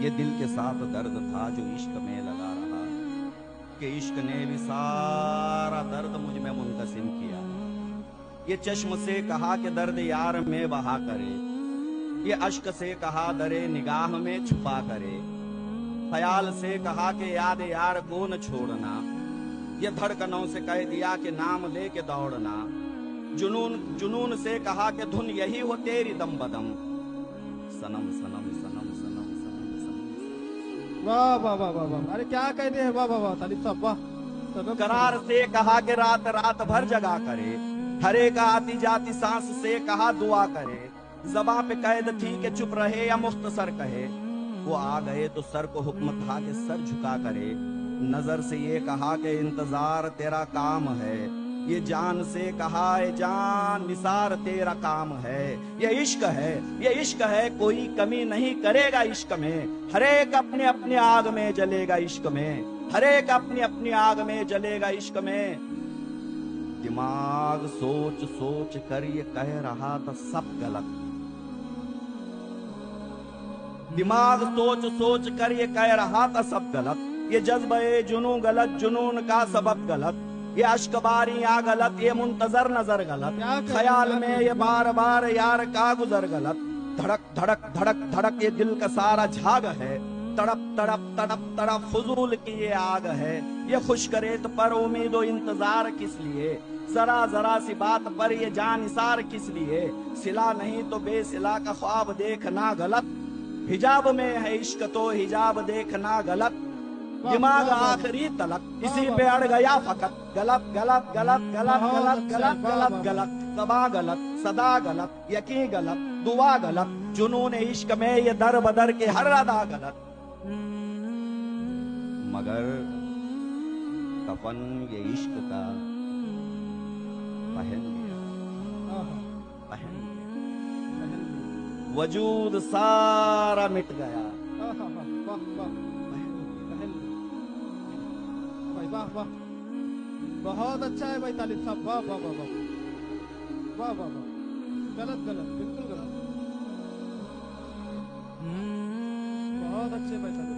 ये दिल के साथ दर्द था जो इश्क में लगा रहा, कि इश्क ने भी सारा दर्द मुझ में मुंतसिम किया। ये चश्म से कहा कि दर्द यार में बहा करे, ये अश्क से कहा दरे निगाह में छुपा करे, ख्याल से कहा कि याद यार को न छोड़ना, ये धड़कनों से कह दिया कि नाम लेके दौड़ना, जुनून जुनून से कहा कि धुन यही हो तेरी दम बदम, सनम सनम सनम सनम सनम सनम। वाह वाह वाह वाह वाह, अरे क्या कहते हैं, वाह वाह वाह तालिब साहब वाह। करार से कहा कि रात रात भर जगा करे, हरे का आती जाती सांस से कहा दुआ करे, ज़बां पे कैद थी कि चुप रहे या मुख्तसर कहे, वो आ गए तो सर को हुक्म था कि सर झुका करे, नजर से ये कहा कि इंतजार तेरा काम है, ये जान से कहा है जान निसार तेरा काम है। ये इश्क है, ये इश्क है, कोई कमी नहीं करेगा इश्क में, हरेक अपने अपने आग में जलेगा इश्क में, हरेक अपनी अपनी आग में जलेगा इश्क में। दिमाग सोच सोच कर ये कह रहा था सब गलत, दिमाग सोच सोच कर ये कह रहा था सब गलत, ये जज्बे जुनून गलत, जुनून का सबब गलत, ये अश्कबारियां गलत, ये मुंतजर नजर गलत, ख्याल में ये बार बार यार का गुजर गलत, धड़क धड़क धड़क धड़क ये दिल का सारा झाग है, तड़प तड़प तड़प तड़प फजूल की ये आग है, ये खुशकरेत पर उम्मीद और इंतजार किस लिए, जरा जरा सी बात पर ये जानिसार किस लिए, सिला नहीं तो बेसिला का ख्वाब देखना गलत, हिजाब में है इश्क तो हिजाब देखना गलत, दिमाग आखिरी तलक इसी पे अड़ गया फकत, गलत गलत गलत गलत गलत गलत गलत गलत, सबा गलत सदा गलत, यकीन गलत दुआ गलत, जुनून इश्क में ये दर बदर के हर अदा गलत। मगर कफन ये इश्क का पहन गया, पहन गया, वजूद सारा मिट गया। वाह वाह, बहुत अच्छा है भाई तालिब साहब, वाह वाह वाह वाह वाह वाह वाह, गलत गलत बिल्कुल गलत, बहुत अच्छे भाई तालिब।